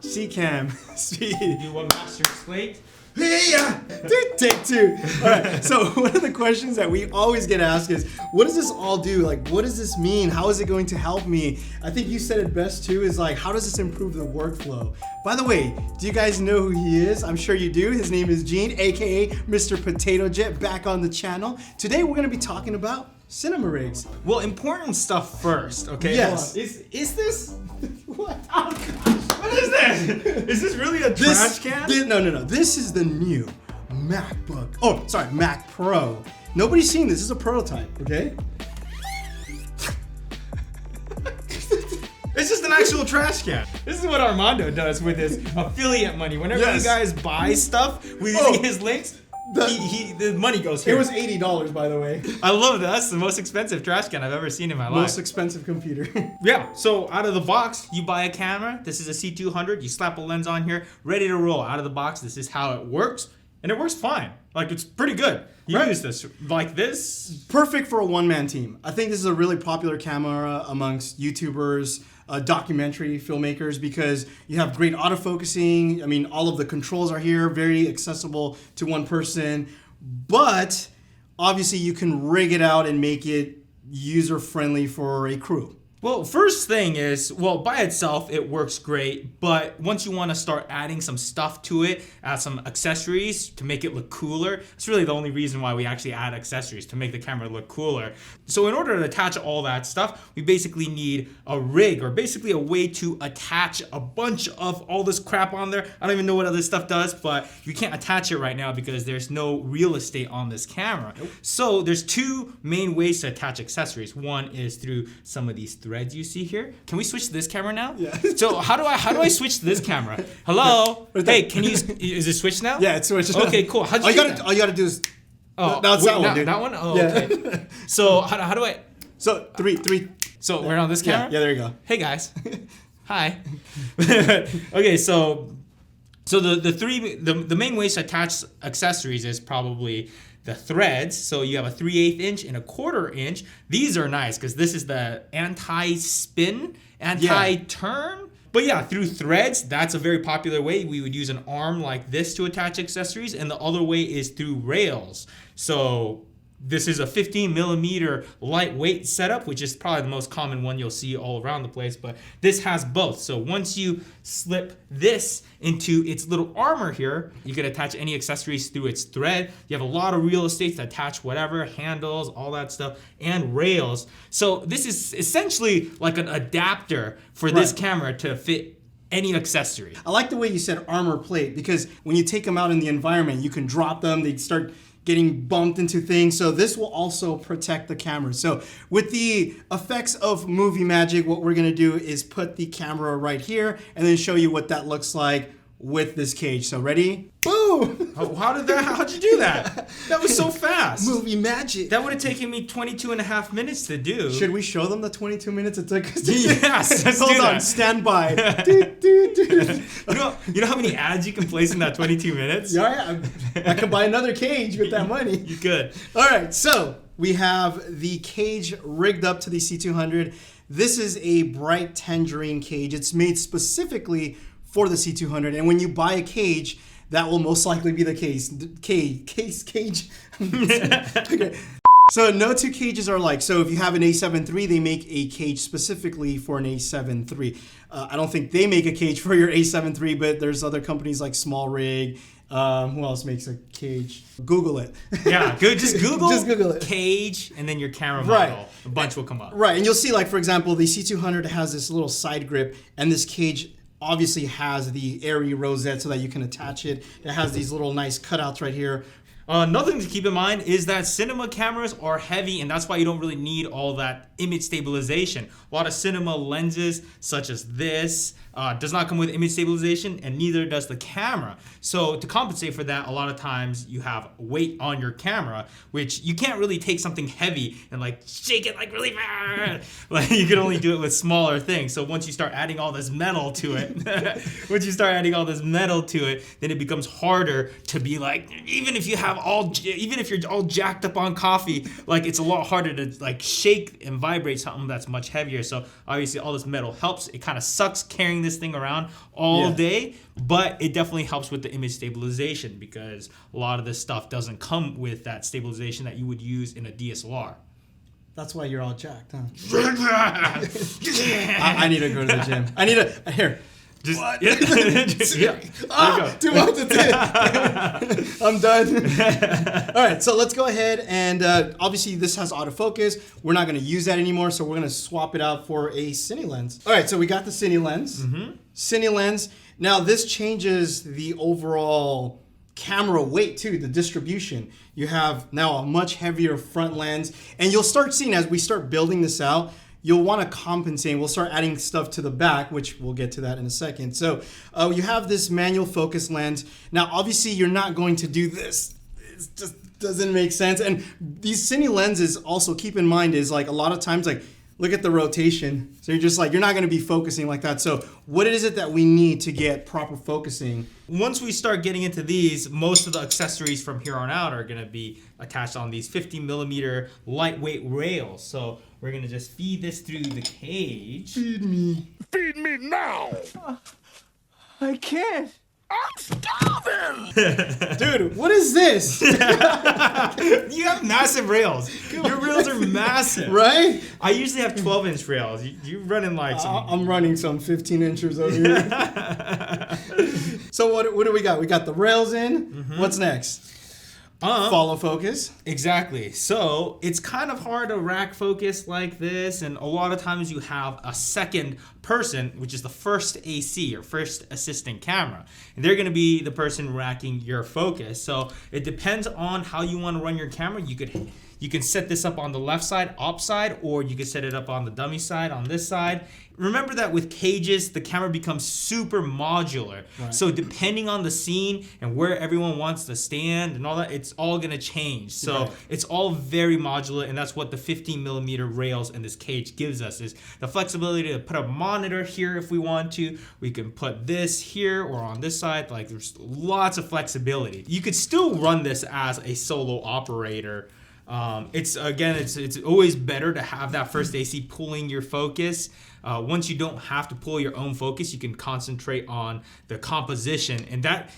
C-cam speed. Do what master explained. Yeah, take two. All right. So one of the questions that we always get asked is, what does this all do? Like, what does this mean? How is it going to help me? I think you said it best too. Is like, how does this improve the workflow? By the way, do you guys know who he is? I'm sure you do. His name is Gene, aka Mr. Potato Jet, back on the channel. Today we're gonna be talking about cinema rigs. Well, important stuff first, okay? Yes. Is this? What? Oh gosh, what is this? Is this really a trash can? No. This is the new MacBook. Oh, sorry, Mac Pro. Nobody's seen this. This is a prototype, okay? It's just an actual trash can. This is what Armando does with his affiliate money. Whenever you guys buy stuff with using his links, the money goes here. It was $80, by the way. I love that. That's the most expensive trash can I've ever seen in my life. Most expensive computer. Yeah, so out of the box, you buy a camera. This is a C200. You slap a lens on here, ready to roll. Out of the box, this is how it works. And it works fine. Like, it's pretty good. You use this like this. Perfect for a one-man team. I think this is a really popular camera amongst YouTubers, documentary filmmakers, because you have great autofocusing. I mean, all of the controls are here, very accessible to one person. But obviously, you can rig it out and make it user-friendly for a crew. Well, first thing is, well, by itself, it works great. But once you want to start adding some stuff to it, add some accessories to make it look cooler, it's really the only reason why we actually add accessories, to make the camera look cooler. So in order to attach all that stuff, we basically need a rig, or basically a way to attach a bunch of all this crap on there. I don't even know what other stuff does, but you can't attach it right now because there's no real estate on this camera. Nope. So there's two main ways to attach accessories. One is through some of these threads you see here. Can we switch to this camera now? Yeah. So how do I switch to this camera? Hello? Hey, can you, is it switched now? Yeah, it's switched. Okay, cool. How'd you do that? All you gotta do is, oh, that's that one, dude. That one? Oh, yeah. okay. So how do I? So three. So we're on this camera? Yeah, there you go. Hey guys. Hi. Okay, so the main ways to attach accessories is probably the threads. So you have a 3/8 inch and a 1/4 inch. These are nice because this is the anti-spin, anti-turn. But yeah, through threads, that's a very popular way. We would use an arm like this to attach accessories, and the other way is through rails. So this is a 15mm lightweight setup, which is probably the most common one you'll see all around the place, but this has both. So once you slip this into its little armor here, you can attach any accessories through its thread. You have a lot of real estate to attach whatever, handles, all that stuff, and rails. So this is essentially like an adapter for this camera to fit any accessory. I like the way you said armor plate, because when you take them out in the environment, you can drop them, they start getting bumped into things. So this will also protect the camera. So with the effects of movie magic, what we're gonna do is put the camera right here and then show you what that looks like with this cage. So ready? Boom! How'd you do that? That was so fast. Movie magic. That would have taken me 22.5 minutes to do. Should we show them the 22 minutes it took us to Yes, let's Hold do on, that. stand by. You know how many ads you can place in that 22 minutes? Yeah, I can buy another cage with that money. You could. All right, so we have the cage rigged up to the C200. This is a bright tangerine cage. It's made specifically for the C200, and when you buy a cage, that will most likely be the case. Cage. Okay. So no two cages are alike. So if you have an A7 III, they make a cage specifically for an A7 III. I don't think they make a cage for your A7 III, but there's other companies like SmallRig. Who else makes a cage? Google it. Yeah, good. Just Google it. Cage, and then your camera model. Right. A bunch will come up. Right, and you'll see, like, for example, the C200 has this little side grip, and this cage obviously has the airy rosette so that you can attach it. It has these little nice cutouts right here. Another thing to keep in mind is that cinema cameras are heavy, and that's why you don't really need all that image stabilization. A lot of cinema lenses, such as this, does not come with image stabilization, and neither does the camera. So to compensate for that, a lot of times you have weight on your camera, which you can't really take something heavy and like shake it like really bad. Like you can only do it with smaller things. So once you start adding all this metal to it, then it becomes harder to be like, even if you have even if you're all jacked up on coffee, like it's a lot harder to like shake and vibrate something that's much heavier. So obviously all this metal helps. It kind of sucks carrying this thing around all day, but it definitely helps with the image stabilization because a lot of this stuff doesn't come with that stabilization that you would use in a DSLR. That's why you're all jacked, huh? I need to go to the gym. I need to here. Just, what? Yeah. Too much to take. I'm done. All right, so let's go ahead and obviously this has autofocus. We're not going to use that anymore, so we're going to swap it out for a Cine lens. All right, so we got the Cine lens. Cine lens. Now this changes the overall camera weight too, the distribution. You have now a much heavier front lens, and you'll start seeing as we start building this out, you'll want to compensate. We'll start adding stuff to the back, which we'll get to that in a second. So you have this manual focus lens. Now, obviously, you're not going to do this. It just doesn't make sense. And these Cine lenses also, keep in mind, is like a lot of times, like, look at the rotation. So you're just like, you're not going to be focusing like that. So what is it that we need to get proper focusing? Once we start getting into these, most of the accessories from here on out are going to be attached on these 50mm lightweight rails. So we're going to just feed this through the cage. Feed me. Feed me now! I can't. I'm starving! Dude, what is this? You have massive rails. Your rails are massive. Right? I usually have 12-inch rails. You're running like some... I'm running some 15 inches over here. So what do we got? We got the rails in. What's next? Follow focus. Exactly. So it's kind of hard to rack focus like this, and a lot of times you have a second person, which is the first AC or first assistant camera, and they're going to be the person racking your focus. So it depends on how you want to run your camera. You can set this up on the left side, op side, or you can set it up on the dummy side, on this side. Remember that with cages, the camera becomes super modular. Right. So depending on the scene and where everyone wants to stand and all that, it's all gonna change. So it's all very modular, and that's what the 15mm rails in this cage gives us, is the flexibility to put a monitor here if we want to. We can put this here or on this side. Like, there's lots of flexibility. You could still run this as a solo operator. It's always better to have that first AC pulling your focus. Once you don't have to pull your own focus, you can concentrate on the composition, and that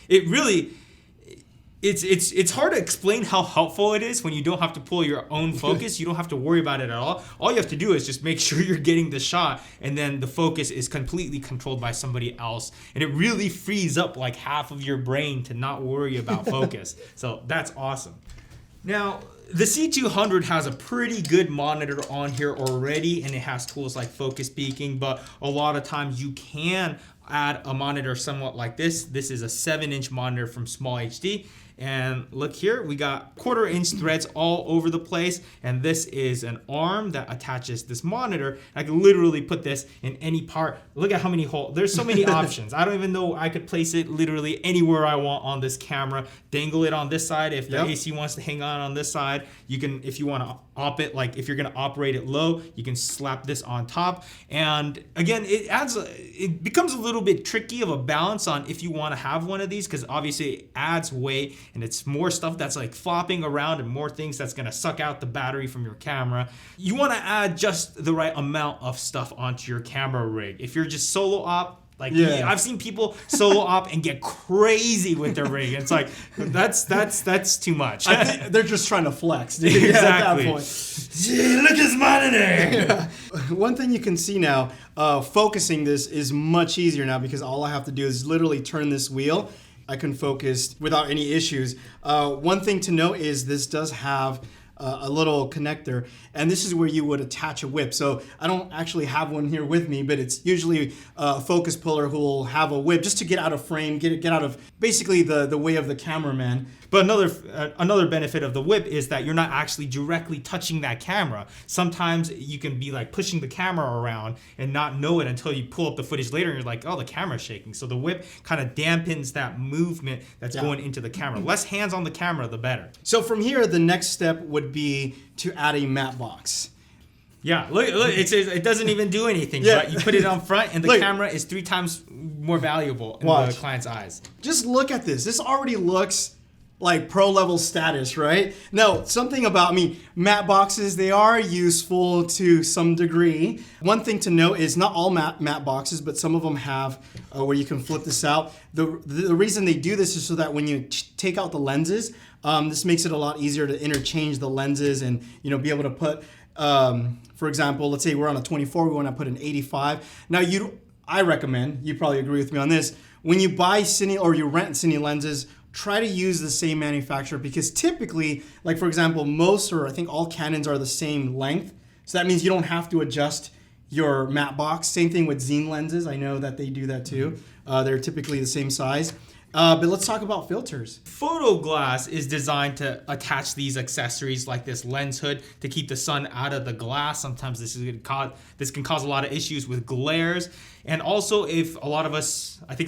it's hard to explain how helpful it is when you don't have to pull your own focus. You don't have to worry about it at all. All you have to do is just make sure you're getting the shot, and then the focus is completely controlled by somebody else, and it really frees up like half of your brain to not worry about focus. So that's awesome. Now, the C200 has a pretty good monitor on here already, and it has tools like focus peaking, but a lot of times you can add a monitor somewhat like this. This is a 7-inch monitor from SmallHD. And look here, we got 1/4-inch threads all over the place, and this is an arm that attaches this monitor. I can literally put this in any part. Look at how many holes. There's so many options. I don't even know. I could place it literally anywhere I want on this camera. Dangle it on this side. If the AC wants to hang on this side, you can, if you want to op it, like if you're going to operate it low, you can slap this on top. And again, it becomes a little bit tricky of a balance on if you want to have one of these, because obviously it adds weight, and it's more stuff that's like flopping around and more things that's gonna suck out the battery from your camera. You wanna add just the right amount of stuff onto your camera rig. If you're just solo op, like I've seen people solo op and get crazy with their rig. It's like, that's too much. I think they're just trying to flex, dude. Exactly. At that point. Look at this monitor. One thing you can see now, focusing this is much easier now, because all I have to do is literally turn this wheel. I can focus without any issues. One thing to note is this does have a little connector, and this is where you would attach a whip. So I don't actually have one here with me, but it's usually a focus puller who will have a whip just to get out of frame, get out of basically the way of the cameraman. But another benefit of the whip is that you're not actually directly touching that camera. Sometimes you can be like pushing the camera around and not know it until you pull up the footage later and you're like, oh, the camera's shaking. So the whip kind of dampens that movement that's going into the camera. Less hands on the camera, the better. So from here, the next step would be to add a matte box. Yeah, look, it doesn't even do anything. But you put it on front, and the camera is 3 times more valuable in the client's eyes. Just look at this. This already looks like pro level status, right? Now, something about matte boxes, they are useful to some degree. One thing to note is not all matte boxes, but some of them have where you can flip this out. The reason they do this is so that when you take out the lenses, this makes it a lot easier to interchange the lenses and be able to put, for example, let's say we're on a 24, we want to put an 85. Now, I recommend, you probably agree with me on this, when you buy Cine or you rent Cine lenses, try to use the same manufacturer, because typically, like for example, most or I think all Canons are the same length. So that means you don't have to adjust your matte box. Same thing with Zine lenses. I know that they do that too. They're typically the same size. But let's talk about filters. Photo glass is designed to attach these accessories like this lens hood to keep the sun out of the glass. Sometimes this can cause a lot of issues with glares. And also, I think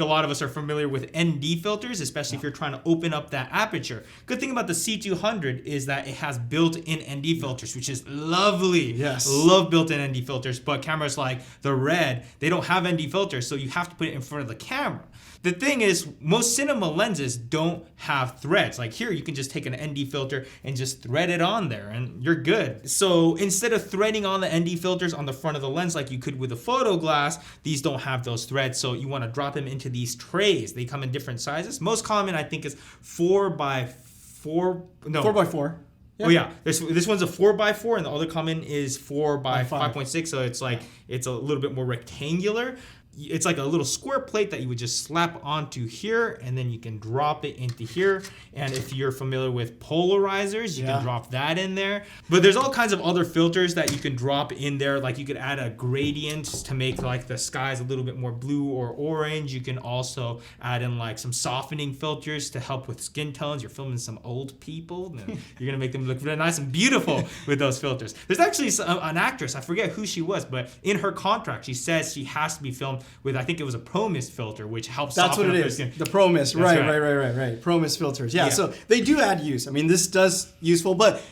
a lot of us are familiar with ND filters, especially if you're trying to open up that aperture. Good thing about the C200 is that it has built-in ND filters, which is lovely. Yes. Love built-in ND filters, but cameras like the Red, they don't have ND filters, so you have to put it in front of the camera. The thing is, most cinema lenses don't have threads. Like here, you can just take an ND filter and just thread it on there and you're good. So instead of threading on the ND filters on the front of the lens like you could with a photo glass, these don't have those threads. So you want to drop them into these trays. They come in different sizes. Most common, I think, is 4x4. No. 4x4. Yeah. Oh yeah, this one's a 4x4 and the other common is 4x5.6. So it's like, it's a little bit more rectangular. It's like a little square plate that you would just slap onto here, and then you can drop it into here. And if you're familiar with polarizers, you can drop that in there. But there's all kinds of other filters that you can drop in there. Like you could add a gradient to make like the skies a little bit more blue or orange. You can also add in like some softening filters to help with skin tones. You're filming some old people, you're gonna make them look really nice and beautiful with those filters. There's actually an actress, I forget who she was, but in her contract, she says she has to be filmed with, I think it was a ProMist filter, which helps soften up her skin. The ProMist, right. ProMist filters. Yeah, so they do add use. This does useful, but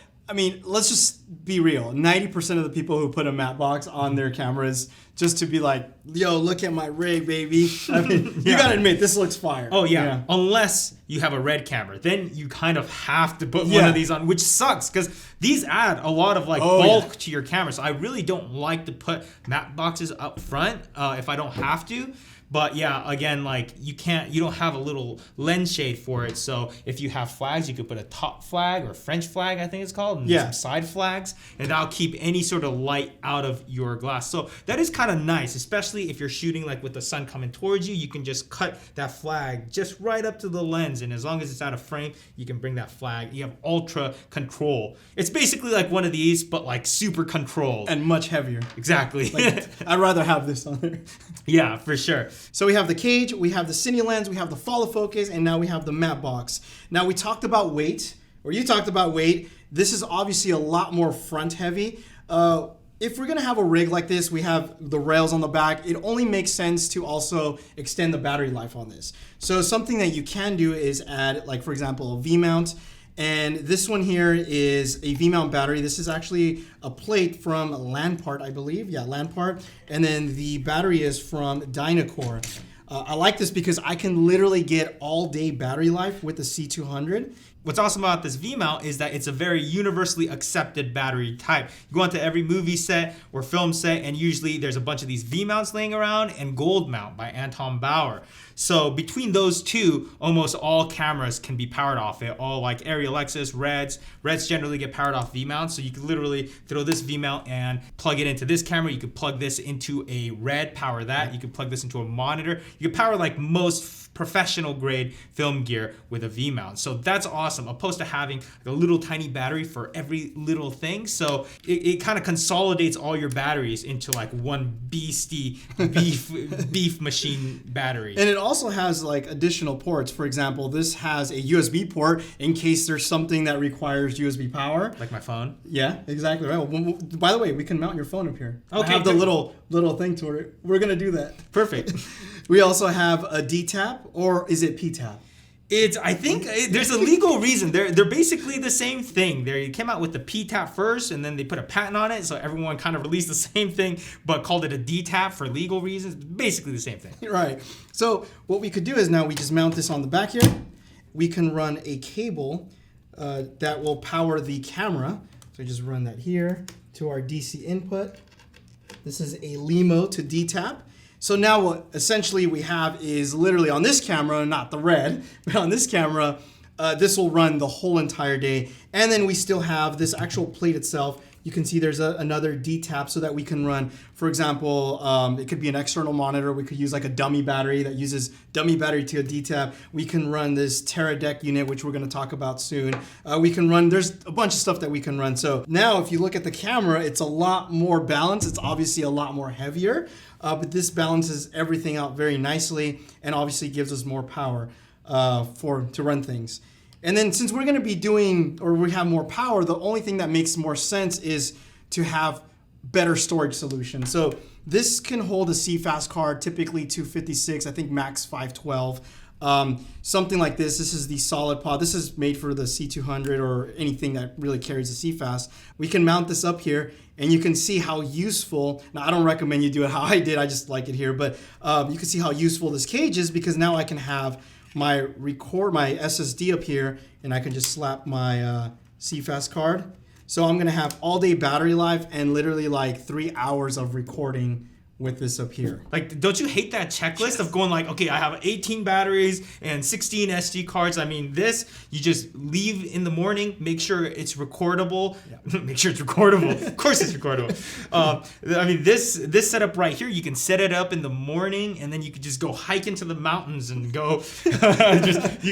let's just be real. 90% of the people who put a matte box on their cameras just to be like, yo, look at my rig, baby. You gotta admit, this looks fire. Oh yeah. Unless you have a Red camera, then you kind of have to put one of these on, which sucks because these add a lot of bulk to your camera. So I really don't like to put matte boxes up front if I don't have to. But yeah, again, you don't have a little lens shade for it. So if you have flags, you could put a top flag or French flag, I think it's called, and some side flags, and that'll keep any sort of light out of your glass. So that is kind of nice, especially if you're shooting with the sun coming towards you. You can just cut that flag just right up to the lens, and as long as it's out of frame, you can bring that flag. You have ultra control. It's basically like one of these, but super controlled. And much heavier. Exactly. I'd rather have this on there. Yeah, for sure. So we have the cage, we have the Cine lens, we have the follow focus, and now we have the matte box. Now we talked about weight, or you talked about weight. This is obviously a lot more front heavy. If we're gonna have a rig like this, we have the rails on the back. It only makes sense to also extend the battery life on this. So something that you can do is add, for example, a V-mount. And this one here is a V-mount battery. This is actually a plate from Landpart, I believe. Yeah, Landpart. And then the battery is from Dynacore. I like this because I can literally get all-day battery life with the C200. What's awesome about this V-mount is that it's a very universally accepted battery type. You go onto every movie set or film set, and usually there's a bunch of these V-mounts laying around, and Gold Mount by Anton Bauer. So between those two, almost all cameras can be powered off it. All Arri Alexis, Reds generally get powered off V-mounts. So you could literally throw this V-mount and plug it into this camera. You could plug this into a Red, power that. You could plug this into a monitor. You could power most professional grade film gear with a V-mount. So that's awesome, opposed to having a little tiny battery for every little thing. So it kind of consolidates all your batteries into one beastie beef machine battery. And it also has additional ports. For example, this has a USB port in case there's something that requires USB power. Like my phone? Yeah, exactly right. Well, by the way, we can mount your phone up here. Okay, I have the little thing to it. We're gonna do that. Perfect. We also have a D-tap, or is it P-tap? I think there's a legal reason. They're basically the same thing. They came out with the P-tap first, and then they put a patent on it, so everyone kind of released the same thing, but called it a D-tap for legal reasons. Basically the same thing. Right. So what we could do is now we just mount this on the back here, we can run a cable that will power the camera. So just run that here to our DC input. This is a LEMO to DTAP. So now what essentially we have is literally on this camera, not the red, but on this camera, this will run the whole entire day. And then we still have this actual plate itself. You can see there's another DTAP so that we can run, for example, it could be an external monitor. We could use like a dummy battery that uses dummy battery to a DTAP. We can run this Teradek unit, which we're going to talk about soon. We can run, there's a bunch of stuff that we can run. So now if you look at the camera, it's a lot more balanced. It's obviously a lot more heavier, but this balances everything out very nicely and obviously gives us more power to run things. And then since we're going to be doing, or we have more power, the only thing that makes more sense is to have better storage solutions. So this can hold a CFast card, typically 256, I think max 512. Something like this. This is the solid pod. This is made for the C200 or anything that really carries the CFast. We can mount this up here and you can see how useful, now I don't recommend you do it how I did, I just like it here, but you can see how useful this cage is because now I can have my SSD up here and I can just slap my CFast card. So I'm gonna have all day battery life and literally like 3 hours of recording with this up here. Like, don't you hate that checklist of going like, okay, I have 18 batteries and 16 SD cards. I mean, this, you just leave in the morning, make sure it's recordable. Yeah. Make sure it's recordable. Of course it's recordable. I mean, this setup right here, you can set it up in the morning and then you could just go hike into the mountains and go, you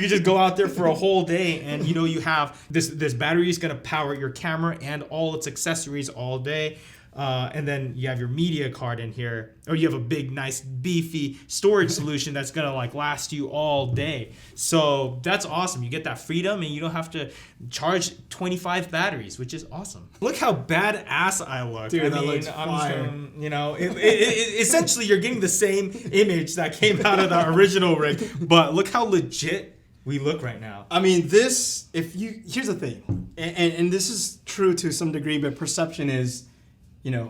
could just go out there for a whole day and you have this battery is gonna power your camera and all its accessories all day. And then you have your media card in here, or you have a big, nice, beefy storage solution that's gonna like last you all day. So that's awesome. You get that freedom, and you don't have to charge 25 batteries, which is awesome. Look how badass I look. Dude, that looks fire. Essentially, you're getting the same image that came out of the original rig, but look how legit we look right now. I mean, here's the thing, and this is true to some degree, but perception is,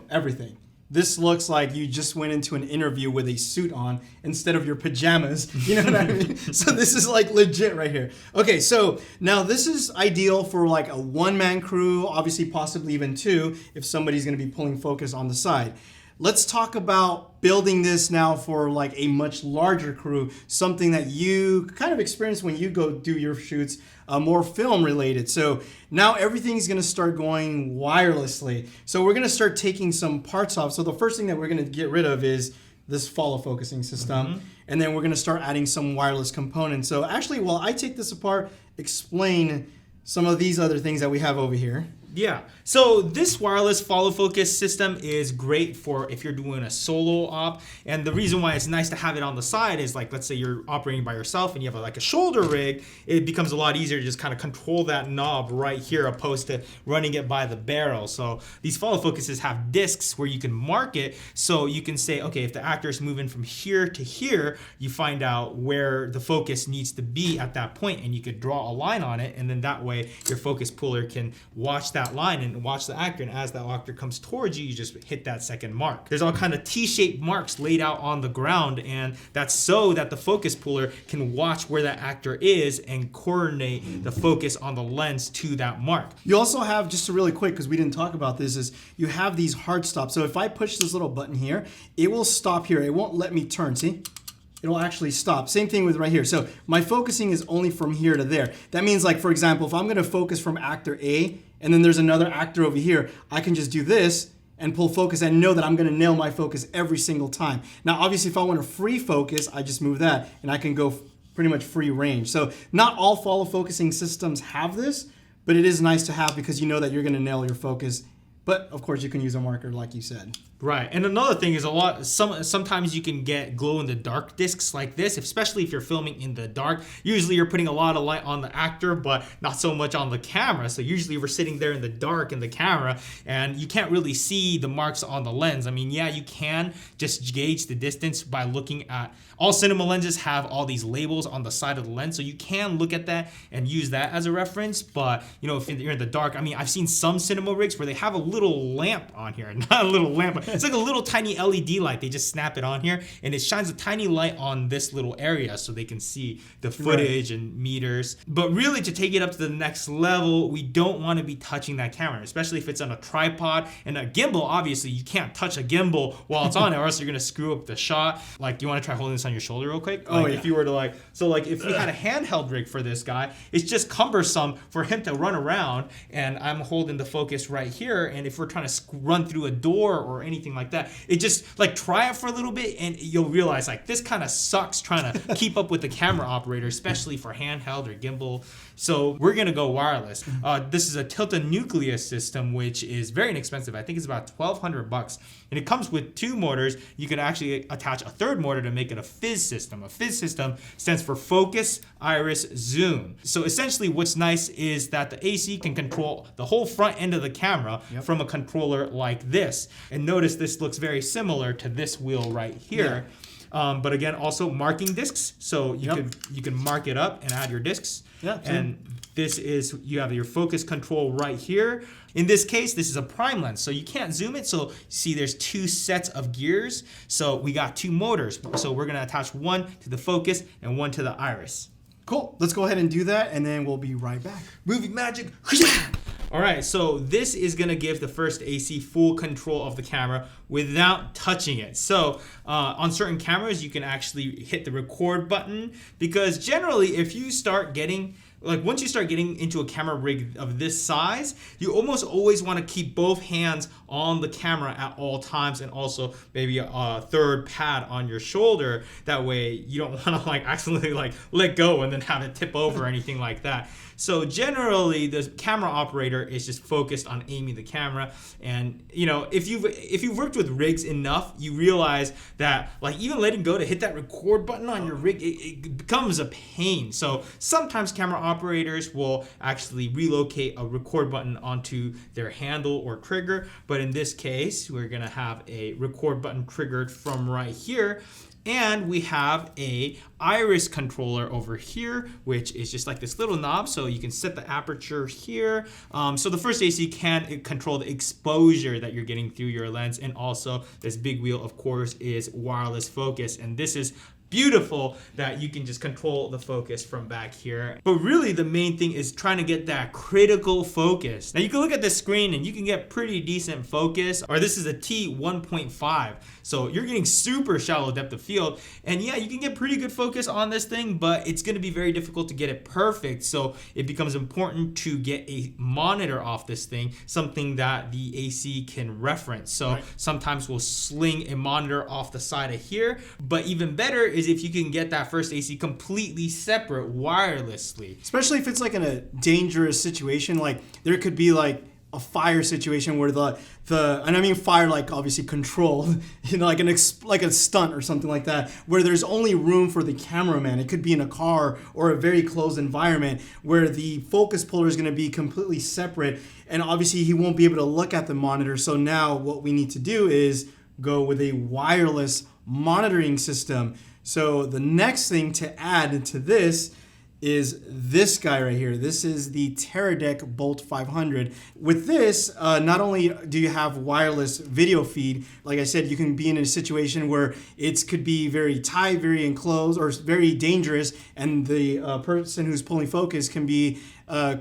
everything. This looks like you just went into an interview with a suit on instead of your pajamas. You know what I mean? So this is like legit right here. Okay, so now this is ideal for like a one-man crew, obviously possibly even two, if somebody's gonna be pulling focus on the side. Let's talk about building this now for like a much larger crew, something that you kind of experience when you go do your shoots, more film related. So now everything's gonna start going wirelessly. So we're gonna start taking some parts off. So the first thing that we're gonna get rid of is this follow focusing system. Mm-hmm. And then we're gonna start adding some wireless components. So actually, while I take this apart, explain some of these other things that we have over here. Yeah, so this wireless follow focus system is great for if you're doing a solo op, and the reason why it's nice to have it on the side is like, let's say you're operating by yourself and you have like a shoulder rig, it becomes a lot easier to just kind of control that knob right here opposed to running it by the barrel. So these follow focuses have discs where you can mark it, so you can say, okay, if the actor is moving from here to here, you find out where the focus needs to be at that point, and you could draw a line on it, and then that way your focus puller can watch that line and watch the actor, and as that actor comes towards you, you just hit that second mark. There's all kind of T-shaped marks laid out on the ground, and that's so that the focus puller can watch where that actor is and coordinate the focus on the lens to that mark. You also have, just really quick, because we didn't talk about this, is you have these hard stops. So if I push this little button here, it will stop here. It won't let me turn, see? It'll actually stop. Same thing with right here. So my focusing is only from here to there. That means, like, for example, if I'm gonna focus from actor A and then there's another actor over here, I can just do this and pull focus and know that I'm gonna nail my focus every single time. Now, obviously, if I want to free focus, I just move that and I can go pretty much free range. So not all follow focusing systems have this, but it is nice to have because you know that you're gonna nail your focus. But of course, you can use a marker like you said. Right, and another thing is sometimes you can get glow-in-the-dark discs like this, especially if you're filming in the dark. Usually you're putting a lot of light on the actor, but not so much on the camera. So usually we're sitting there in the dark in the camera, and you can't really see the marks on the lens. I mean, yeah, you can just gauge the distance by looking at, all cinema lenses have all these labels on the side of the lens, so you can look at that and use that as a reference. But if you're in the dark, I mean, I've seen some cinema rigs where they have a little lamp on here. Not a little lamp. It's like a little tiny LED light. They just snap it on here, and it shines a tiny light on this little area so they can see the footage and meters. But really, to take it up to the next level, we don't want to be touching that camera, especially if it's on a tripod. And a gimbal, obviously, you can't touch a gimbal while it's on it, or else you're going to screw up the shot. Like, you want to try holding this on your shoulder real quick? Like, if you were to if we had a handheld rig for this guy, it's just cumbersome for him to run around, and I'm holding the focus right here, and if we're trying to run through a door or anything like that, it just, try it for a little bit, and you'll realize, this kind of sucks trying to keep up with the camera operator, especially for handheld or gimbal. So we're going to go wireless. This is a tilt-a-nucleus system, which is very inexpensive. I think it's about $1,200, and it comes with 2 motors. You can actually attach a 3rd motor to make it a fizz system. A fizz system stands for focus, iris, zoom. So essentially what's nice is that the AC can control the whole front end of the camera from a controller like this. And notice this looks very similar to this wheel right here. But again, also marking discs. So you can mark it up and add your discs. And this is, you have your focus control right here. In this case, this is a prime lens, so you can't zoom it. So see, there's 2 sets of gears. So we got 2 motors. So we're gonna attach one to the focus and one to the iris. Cool. Let's go ahead and do that, and then we'll be right back. Movie magic. All right, so this is gonna give the first AC full control of the camera without touching it. So on certain cameras, you can actually hit the record button, because generally if you start getting, once you start getting into a camera rig of this size, you almost always want to keep both hands on the camera at all times, and also maybe a 3rd pad on your shoulder. That way you don't want to accidentally let go and then have it tip over or anything like that. So generally the camera operator is just focused on aiming the camera. And if you've worked with rigs enough, you realize that even letting go to hit that record button on your rig, it becomes a pain. So sometimes camera operators will actually relocate a record button onto their handle or trigger, but in this case we're gonna have a record button triggered from right here. And we have a iris controller over here, which is just like this little knob, so you can set the aperture here. So the first AC can control the exposure that you're getting through your lens, and also this big wheel, of course, is wireless focus, and this is beautiful that you can just control the focus from back here. But really the main thing is trying to get that critical focus. Now you can look at this screen and you can get pretty decent focus, or this is a T1.5. So you're getting super shallow depth of field, and yeah, you can get pretty good focus on this thing, but it's gonna be very difficult to get it perfect. So it becomes important to get a monitor off this thing, something that the AC can reference. So sometimes we'll sling a monitor off the side of here, but even better is if you can get that first AC completely separate wirelessly. Especially if it's in a dangerous situation, there could be a fire situation where and I mean fire obviously controlled, like a stunt or something like that, where there's only room for the cameraman. It could be in a car or a very closed environment where the focus puller is going to be completely separate, and obviously he won't be able to look at the monitor. So now what we need to do is go with a wireless monitoring system. So the next thing to add to this is this guy right here. This is the Teradek Bolt 500. With this, not only do you have wireless video feed, like I said, you can be in a situation where it could be very tight, very enclosed, or very dangerous, and the person who's pulling focus can be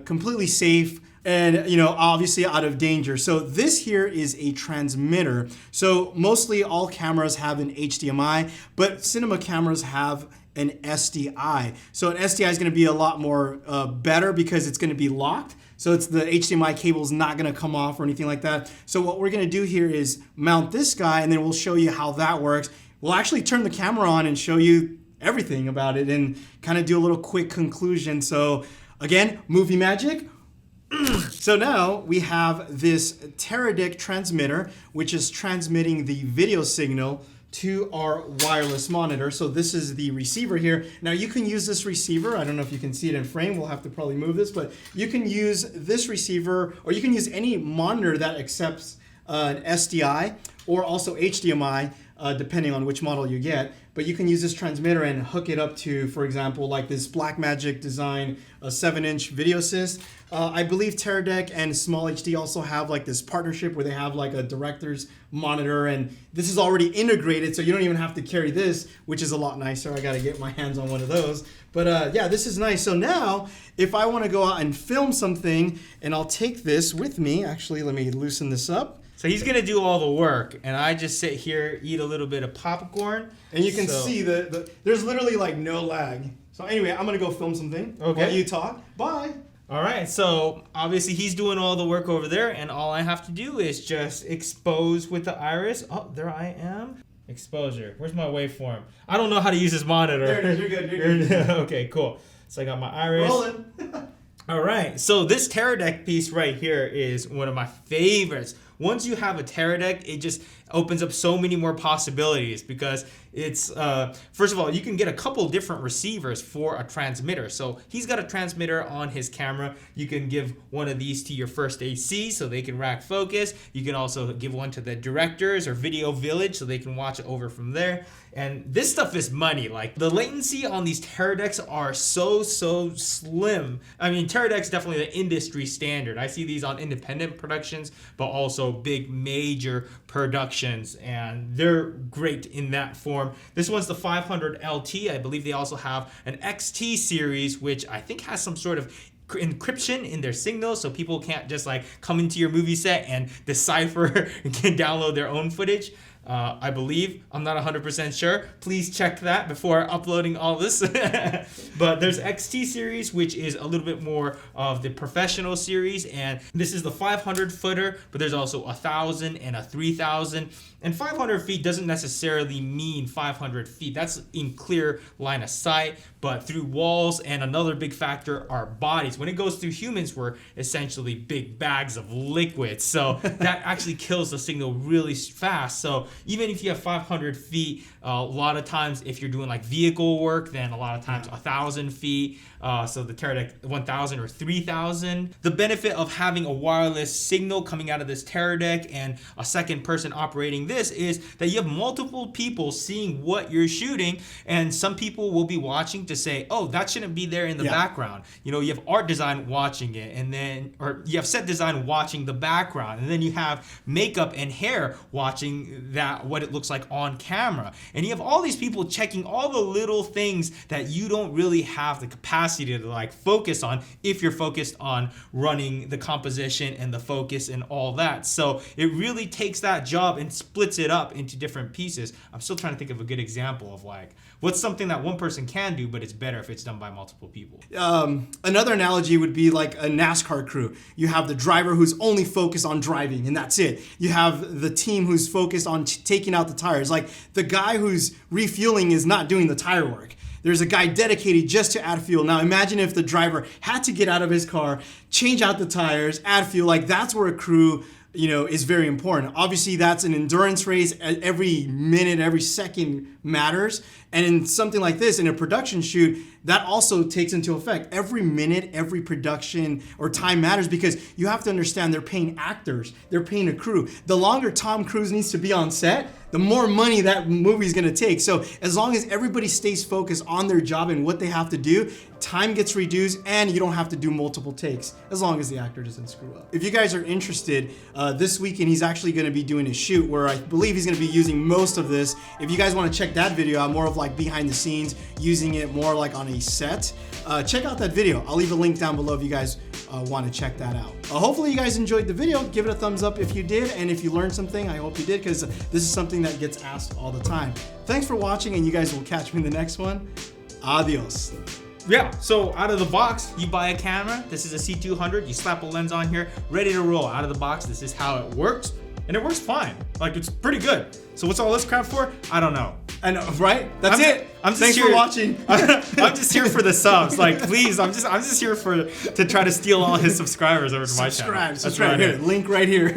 completely safe and obviously out of danger. So this here is a transmitter. So mostly all cameras have an HDMI, but cinema cameras have an SDI. So an SDI is going to be a lot more better because it's going to be locked. So it's the HDMI cable is not going to come off or anything like that. So what we're going to do here is mount this guy, and then we'll show you how that works. We'll actually turn the camera on and show you everything about it and kind of do a little quick conclusion. So again, movie magic. So now we have this Teradek transmitter, which is transmitting the video signal to our wireless monitor. So this is the receiver here. Now you can use this receiver. I don't know if you can see it in frame. We'll have to probably move this, but you can use this receiver, or you can use any monitor that accepts an SDI or also HDMI. depending on which model you get. But you can use this transmitter and hook it up to, for example, like this Blackmagic design, a 7-inch video assist. I believe Teradek and SmallHD also have like this partnership where they have like a director's monitor, and this is already integrated, so you don't even have to carry this, which is a lot nicer. I gotta get my hands on one of those. But yeah, this is nice. So now, if I want to go out and film something, and I'll take this with me. Actually, let me loosen this up. So he's gonna do all the work, and I just sit here, eat a little bit of popcorn. And you can see there's literally like no lag. So anyway, I'm gonna go film something. Okay. While you talk. Bye. All right, so obviously he's doing all the work over there, and all I have to do is just expose with the iris. Oh, there I am. Exposure. Where's my waveform? I don't know how to use this monitor. There it is. You're good. You're good. Okay, cool. So I got my iris. Rolling. All right, so this Teradek piece right here is one of my favorites. Once you have a Teradek, it just opens up so many more possibilities because it's, first of all, you can get a couple different receivers for a transmitter. So he's got a transmitter on his camera. You can give one of these to your first AC so they can rack focus. You can also give one to the directors or Video Village so they can watch it over from there. And this stuff is money. Like, the latency on these Teradeks are so slim. I mean, Teradek's definitely the industry standard. I see these on independent productions, but also big major productions, and they're great in that form. This one's the 500 LT. I believe they also have an XT series, which I think has some sort of encryption in their signal, so people can't just like come into your movie set and decipher and can download their own footage. I believe. I'm not 100% sure. Please check that before uploading all this. But there's XT series, which is a little bit more of the professional series, and this is the 500 footer, but there's also 1,000 and a 3,000. And 500 feet doesn't necessarily mean 500 feet. That's in clear line of sight, but through walls, and another big factor are bodies. When it goes through humans, we're essentially big bags of liquid. So that actually kills the signal really fast. So even if you have 500 feet, a lot of times if you're doing like vehicle work, then a lot of times 1,000 feet. So the Teradek 1,000 or 3,000. The benefit of having a wireless signal coming out of this Teradek and a second person operating this is that you have multiple people seeing what you're shooting, and some people will be watching to say, oh, that shouldn't be there in the background. You know, you have art design watching it, and then, or you have set design watching the background, and then you have makeup and hair watching that, what it looks like on camera. And you have all these people checking all the little things that you don't really have the capacity to like focus on if you're focused on running the composition and the focus and all that. So it really takes that job and splits it up into different pieces. I'm still trying to think of a good example of like what's something that one person can do, but it's better if it's done by multiple people. Another analogy would be like a NASCAR crew. You have the driver who's only focused on driving, and that's it. You have the team who's focused on taking out the tires. Like the guy who's refueling is not doing the tire work. There's a guy dedicated just to add fuel. Now imagine if the driver had to get out of his car, change out the tires, add fuel. Like that's where a crew, you know, is very important. Obviously that's an endurance race. Every minute, every second matters. And in something like this, in a production shoot, that also takes into effect. Every minute, every production or time matters because you have to understand they're paying actors, they're paying a crew. The longer Tom Cruise needs to be on set, the more money that movie is going to take. So as long as everybody stays focused on their job and what they have to do, time gets reduced and you don't have to do multiple takes as long as the actor doesn't screw up. If you guys are interested, this weekend he's actually going to be doing a shoot where I believe he's going to be using most of this. If you guys want to check that video out, more of like behind the scenes, using it more like on a set, check out that video. I'll leave a link down below if you guys want to check that out. Hopefully you guys enjoyed the video. Give it a thumbs up if you did, and if you learned something, I hope you did, because this is something that gets asked all the time. Thanks for watching, and you guys will catch me in the next one. Adios. Yeah, so out of the box, you buy a camera. This is a C200. You slap a lens on here, ready to roll. Out of the box, this is how it works. And it works fine. Like, it's pretty good. So what's all this crap for? I don't know. I know, right? That's it. Thanks for watching. I'm just here for the subs. Like, please, I'm just here to try to steal all his subscribers over to my channel. Subscribe. Here, link right here.